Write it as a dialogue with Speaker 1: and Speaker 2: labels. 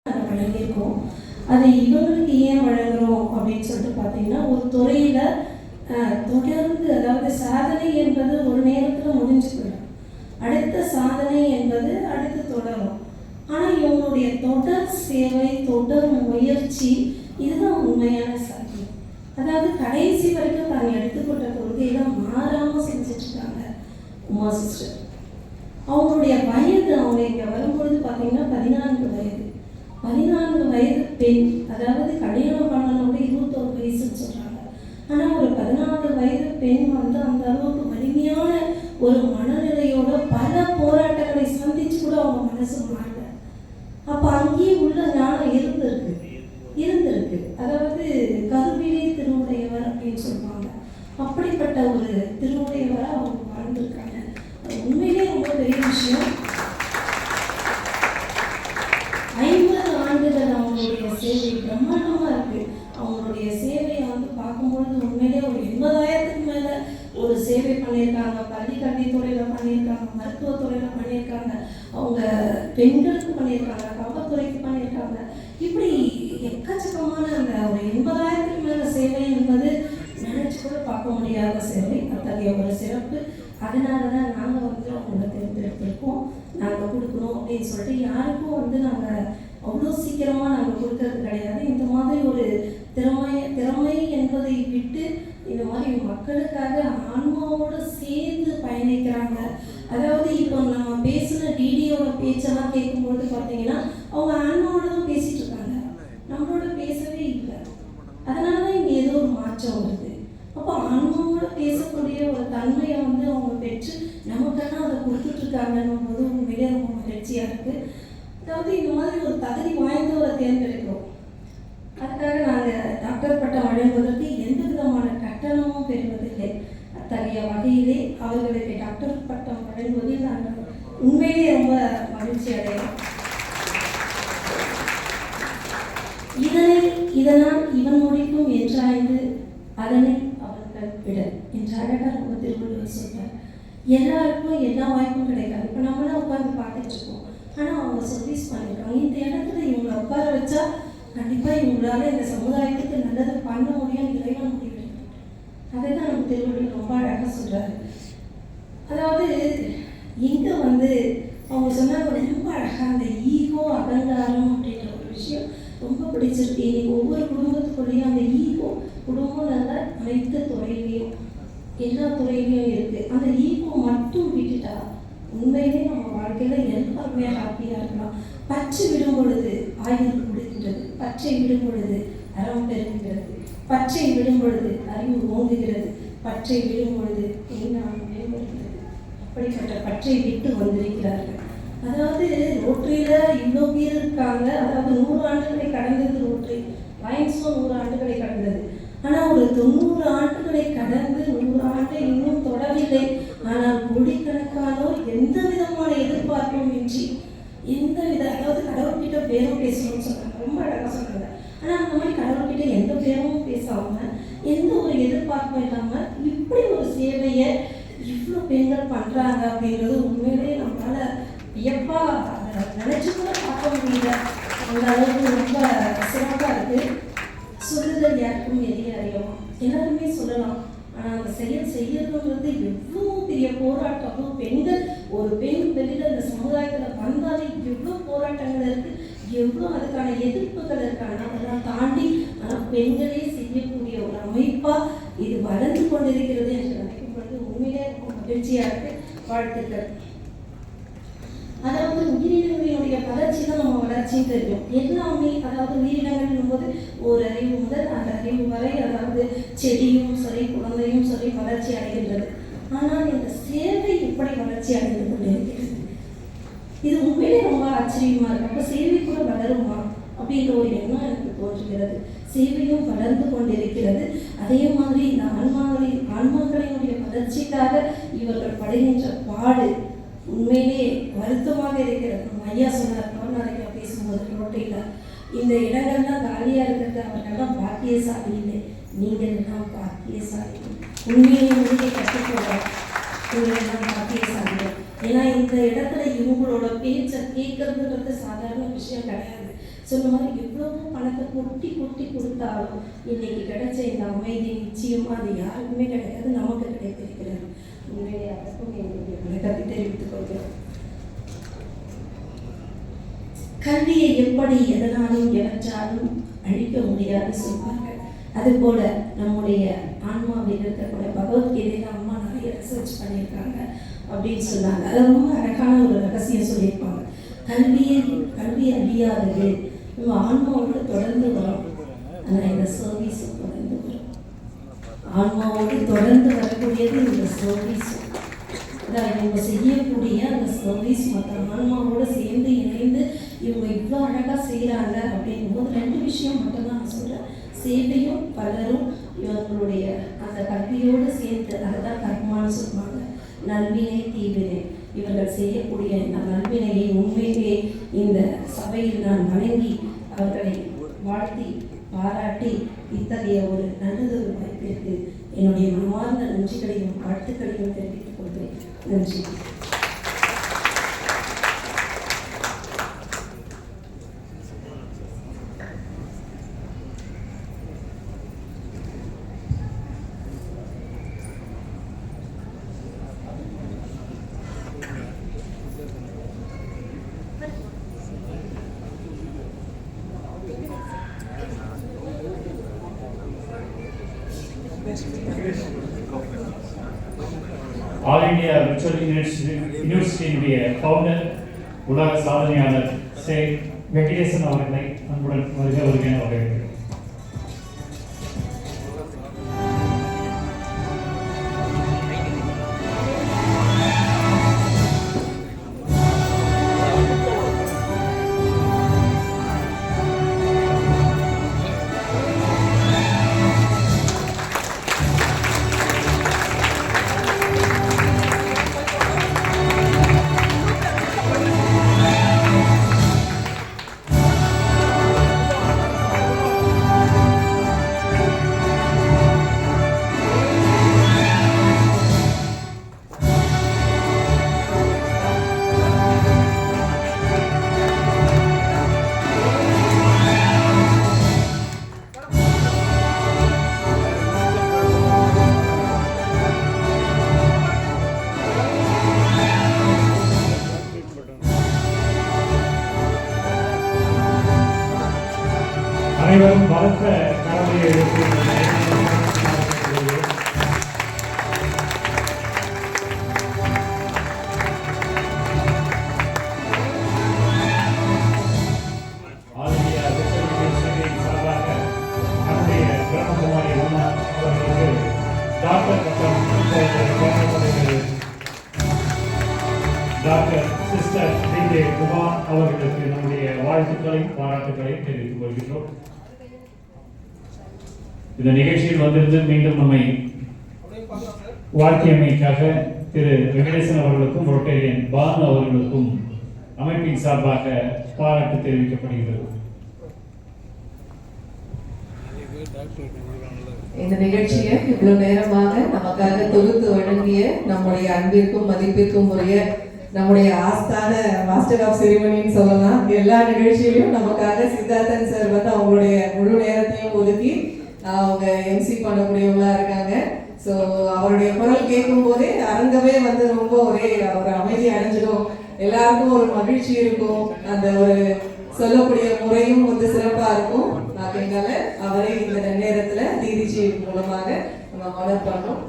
Speaker 1: நாங்கள் வழங்கியிருக்கோம். அதை இவங்களுக்கு ஏன் வழங்குகிறோம் அப்படின்னு சொல்லிட்டு பார்த்தீங்கன்னா, ஒரு துறையில் தொடர்ந்து, அதாவது சாதனை என்பது ஒரு நேரத்தில் முடிஞ்சு போயிடும், அடுத்த சாதனை என்பது அடுத்து தொடரும். ஆனால் இவங்களுடைய தொடர் சேவை, தொடர் முயற்சி, இதுதான் உண்மையான சாதனை. அதாவது கடைசி வரைக்கும் தாங்க எடுத்துக்கொண்ட கொள்கையெல்லாம் மாறாமல் செஞ்சிட்ருக்காங்க உமா சிஸ்டர். அவங்களுடைய வயது, அவங்க இங்கே வரும்பொழுது பார்த்தீங்கன்னா 14 வயது, 14 வயது பெண். அதாவது கல்யாணம் பண்ணனோட 21 வயசுன்னு சொல்கிறாங்க. ஆனால் ஒரு 14 வயது பெண் வந்து அந்த அளவுக்கு வலிமையான ஒரு மனநிலையோட பல போராட்டங்களை சந்திச்சு கூட அவங்க மனசு மாறல. அப்போ அங்கேயே உள்ள ஞானம் இருந்திருக்கு. அதாவது கருவிலே திருவுடையவர் அப்படின்னு சொல்லுவாங்க. அப்படிப்பட்ட ஒரு திருவுடையவரை அவங்க வாழ்ந்திருக்காங்க. உண்மையிலே ரொம்ப பெரிய விஷயம். 50 ஆண்டுகள் அவங்களுடைய சேவை பிரம்மாண்டமாக இருக்குது. அவங்களுடைய சேவையை வந்து பார்க்கும்பொழுது உண்மையிலே ஒரு 80,000க்கு மேலே ஒரு சேவை பண்ணியிருக்காங்க. பள்ளி கல்வித்துறையில் பண்ணியிருக்காங்க, மருத்துவத்துறையில் பண்ணியிருக்காங்க, அவங்க பெண்களுக்கு பண்ணியிருக்காங்க, காவல்துறைக்கு பண்ணியிருக்காங்க. இப்படி எக்கச்சக்கமான அந்த ஒரு 80,000க்கு மேலே சேவை என்பது நினைச்சு கூட பார்க்க முடியாத சேவை. அத்தகைய ஒரு சிறப்பு. அதனால தான் நாங்கள் வந்து அவங்கள தேர்ந்தெடுத்திருக்கோம். நாங்கள் கொடுக்கணும் அப்படின்னு சொல்லிட்டு யாருக்கும் வந்து நாங்கள் அவ்வளோ சீக்கிரமாக நாங்கள் கொடுக்கறது கிடையாது. இந்த மாதிரி ஒரு திறமை என்பதை விட்டு இந்த மாதிரி மக்களுக்காக ஆன்மாவோடு சேர்ந்து பயணிக்கிறாங்க. அதாவது இப்போ நம்ம பேசுகிற டிடியோட பேச்செல்லாம் கேட்கும்போது பார்த்தீங்கன்னா அவங்க ஆன்மாவோட தான் பேசிகிட்டு இருக்காங்க, நம்மளோட பேசவே இல்லை. அதனால தான் இங்கே ஏதோ ஒரு மாற்றம் வருது. அப்போ ஆன்மாவோட பேசக்கூடிய ஒரு தன்மையை வந்து அவங்க பெற்று நமக்கெல்லாம் அதை கொடுத்துட்ருக்காங்கன்னும் போது உண்மையிலே ரொம்ப மகிழ்ச்சியாக இருக்குது. அதாவது இந்த மாதிரி ஒரு தகுதி வாய்ந்தவரை தேர்ந்தெடுக்கிறோம். அதுக்காக நாங்கள் டாக்டர் பட்டம் வழங்குவதற்கு எந்த விதமான கட்டணமும் பெறுவதில்லை. அத்தகைய வகையிலே அவர்களுக்கு டாக்டர் பட்டம் வழங்குவதில் நாங்கள் உண்மையிலே ரொம்ப மகிழ்ச்சி அடைகிறோம். இதனால் இவன் முடிக்கும் என்றாய்ந்து அதனை அவர்கள் விட என்ற அழகாக நம்ம திருவள்ளுவர் சொல்றார். எல்லாருக்கும் எல்லா வாய்ப்பும் கிடைக்காது. இப்போ நம்மளாம் உட்காந்து பார்த்துட்டு இருக்கோம், ஆனால் அவங்க சர்வீஸ் பண்ணியிருக்காங்க. இந்த இடத்துல இவங்களை உட்கார வச்சா கண்டிப்பாக இவங்களால இந்த சமுதாயத்துக்கு நல்லது பண்ண முடியும், இறைவன் முடிவு. அதை தான் நம்ம திருவள்ளுவர் ரொம்ப அழகாக சொல்கிறாரு. அதாவது இங்கே வந்து அவங்க சொன்னாங்க ரொம்ப அழகாக, அந்த ஈகோ அகங்காரம் அப்படின்ற ஒரு விஷயம் ரொம்ப பிடிச்சிருக்கு. இன்னைக்கு ஒவ்வொரு குடும்பத்துக்குள்ளேயும் அந்த ஈகோ, குடும்பம் நல்ல அனைத்து துறையிலையும் எல்லா துறையிலையும் இருக்குது. அந்த ஈகோ மட்டும் விட்டுட்டா உண்மையிலே நம்ம வாழ்க்கையில் எல்லாருமே ஹாப்பியாக இருக்கலாம். பற்று விடும் பொழுது ஆயுள் கொடுக்கின்றது, பற்றை விடும் பொழுது அறம் பெறுகின்றது, பற்றை விடும் பொழுது அறிவு ஓங்குகிறது, பற்றை விடும் பொழுது எண்ணம் மேம்படுகிறது. அப்படிப்பட்ட பற்றை விட்டு வந்திருக்கிறார்கள். அதாவது ரோட்டரியில் இவ்வளோ பேர் இருக்காங்க. அதாவது 100 ஆண்டுகளை கடந்தது ரோட்டரி. லைன்ஸும் 100 ஆண்டுகளை கடந்தது. ஆனால் ஒரு 90 ஆண்டுகளை கடந்து 100 ஆண்டு இன்னும் தொடரவில்லை. ஆனால் கோடிக்கணக்கானோர் எந்த விதமான எதிர்பார்ப்பும் இன்றி, அதாவது கடவுள்கிட்ட பேரும் பேசணும்னு சொன்னாங்க, ரொம்ப அழகாக சொன்னாங்க. ஆனால் அந்த மாதிரி கடவுள்கிட்ட எந்த பேரும் பேசாமல், எந்த ஒரு எதிர்பார்ப்பும் இல்லாமல் இப்படி ஒரு சேவையை இவ்வளோ பெண்கள் பண்ணுறாங்க அப்படிங்கிறது உண்மையிலே நம்மளால் வியப்பாக அதை நினச்சி கூட பார்க்க முடியல. அந்த அளவுக்கு ரொம்ப சிறப்பாக இருக்குது. சொல்லுதல் யாருக்கும் எரிய அறியும், எல்லாருமே சொல்லலாம். ஆனால் அந்த செய்யறதுன்றது எவ்வளோ பெரிய போராட்டம். அதுவும் பெண்கள், ஒரு பெண் வெளியில் இந்த சமுதாயத்தில் வந்தாலே எவ்வளோ போராட்டங்கள் இருக்குது, எவ்வளோ அதுக்கான எதிர்ப்புகள் இருக்காங்க. அதெல்லாம் தாண்டி ஆனால் பெண்களே செய்யக்கூடிய ஒரு அமைப்பாக இது வளர்ந்து கொண்டிருக்கிறது என்று நினைக்கும் பொழுது உண்மையிலே ரொம்ப மகிழ்ச்சியாக இருக்குது. வாழ்த்துக்கள். அதாவது உயிரினங்களினுடைய வளர்ச்சி தான் நம்ம வளர்ச்சின்னு தெரியும். எல்லாமே, அதாவது உயிரினங்கள் போது ஒரு அறிவு முதல் அந்த அறிவு வரை, அதாவது செடியும் சரி, குழந்தையும் சரி வளர்ச்சி அடைகின்றது. ஆனால் இந்த சேவை எப்படி வளர்ச்சி அடைந்து கொண்டிருக்கிறது, இது உண்மையிலே ரொம்ப ஆச்சரியமாக இருக்கு. அப்போ சேவை கூட வளருமா அப்படின்ற ஒரு எண்ணம் எனக்கு தோன்றுகிறது. சேவையும் வளர்ந்து கொண்டிருக்கிறது. அதே மாதிரி இந்த ஆன்மாக்களினுடைய வளர்ச்சிக்காக இவர்கள் படுகின்ற பாடு உண்மையிலே வருத்தமாக இருக்கிறது. நம்ம ஐயா சொன்னார் நாளைக்கு பேசும்போது ரோட்டையில், இந்த இடங்கள்லாம் காலியாக இருக்கிறது அவர்களெல்லாம் பாக்கியசாலி இல்லை, நீங்கள் எல்லாம் பாக்கியசாலி. உண்மையை முடிவை கற்றுக்கொள்ளார், நீங்கள் எல்லாம் பாக்கியசாலிகள். ஏன்னா இந்த இடத்துல இவங்களோட பேச்சை கேட்கறதுன்றது சாதாரண விஷயம் கிடையாது. சொன்ன மாதிரி எவ்வளவோ பணத்தை கொட்டி கொட்டி கொடுத்தாலும் இன்னைக்கு கிடைச்ச இந்த அமைதி நிச்சயமாக அது யாருக்குமே கிடைக்காது, நமக்கு கிடைத்திருக்கிறது. உண்மையிலே அதற்கும் எங்களுடைய வணக்கத்தை தெரிவித்துக் கொள்கிறோம். கல்வியை எப்படி எதனாலும் எவற்றாலும் அழிக்க முடியாது சொல்வார்கள். அதுபோல நம்முடைய ஆன்மாவில் இருக்கக்கூடிய பகவத்கீதையில அம்மா நிறைய ரிசர்ச் பண்ணியிருக்காங்க அப்படின்னு சொன்னாங்க. அது ரொம்ப அழகான ஒரு ரகசியம் சொல்லியிருப்பாங்க. கல்வி அழியாதது, நம்ம ஆன்மாவோடு தொடர்ந்து வரும். ஆனால் இந்த சர்வீஸ் தொடர்ந்து வரும். ஆன்மாவோடு தொடர்ந்து வரக்கூடியது இந்த சர்வீஸ். இவங்க செய்யக்கூடிய அந்த சர்வீஸ் மற்ற ஆன்மாவோடு சேர்ந்து இணைந்து இவங்க இவ்வளோ அழகாக செய்கிறாங்க அப்படிங்கும்போது 2 விஷயம் மட்டும்தான் நான் சொல்கிறேன். சேவையும் பலரும் இவங்களுடைய அந்த கல்வியோடு சேர்ந்து, அதுதான் கர்மான்னு சொல்லுவாங்க, நல்வினை தீவினை. இவர்கள் செய்யக்கூடிய இந்த நல்வினையை உண்மையிலே இந்த சபையில் நான் வணங்கி அவர்களை வாழ்த்தி பாராட்டி இத்தகைய ஒரு நல்லதொரு வாய்ப்பிற்கு என்னுடைய மனமார்ந்த நன்றிகளையும் வாழ்த்துக்களையும் தெரிவித்துக் கொள்கிறேன். நன்றி.
Speaker 2: ஆல் இந்தியா விர்ச்சுவல் யூனிவர்சிட்டியினுடைய ஃபவுண்டர் உலக சாதனையாளர் சே வெங்கடேசன் அவர்களை அன்புடன் வருக வருகை வரவேற்கிறேன். அனைவரும் பலத்த கடமையை எடுத்து ஆல் இந்தியா சார்பாக நம்முடைய பிரம்மகுமாரி உமா அவர்களுக்கு டாக்டர் பட்டம் வழங்கப்படுகிறது. Doctor sister DK. குமார் அவர்களுக்கு நம்முடைய வாழ்த்துக்களையும் பாராட்டுகளையும் தெரிவித்துக் கொள்கிறோம். இந்த நிகழ்ச்சியில் வந்திருந்து மீண்டும் நம்மை வாழ்க்கையமைக்காக திரு வெங்கடேசன் அவர்களுக்கும் ரொட்டேரியன் பானு அவர்களுக்கும் அமைப்பின் சார்பாக பாராட்டு தெரிவிக்கப்படுகிறது.
Speaker 3: இந்த நிகழ்ச்சியை இவ்வளவு நேரமாக நமக்காக தொகுத்து வழங்கிய நம்முடைய அன்பிற்கும் மதிப்பிற்கும் உரிய நம்முடைய ஆஸ்தான மாஸ்டர் ஆஃப் செரிமனின்னு சொல்லலாம். எல்லா நிகழ்ச்சியிலும் நமக்காக சித்தார்த்தன் சார் வந்து அவங்களுடைய முழு நேரத்தையும் ஒதுக்கி அவங்க எம்சி பண்ணக்கூடியவங்களா இருக்காங்க. ஸோ அவருடைய குரல் கேட்கும் போதே அரங்கமே வந்து ரொம்ப ஒரே ஒரு அமைதி அடைஞ்சிடும், எல்லாருக்கும் ஒரு மகிழ்ச்சி இருக்கும், அந்த ஒரு சொல்லக்கூடிய முறையும் வந்து சிறப்பாக இருக்கும். அதனால அவரை இந்த நேரத்தில் டிடிஜி மூலமாக நம்ம ஆனர் பண்ணோம்.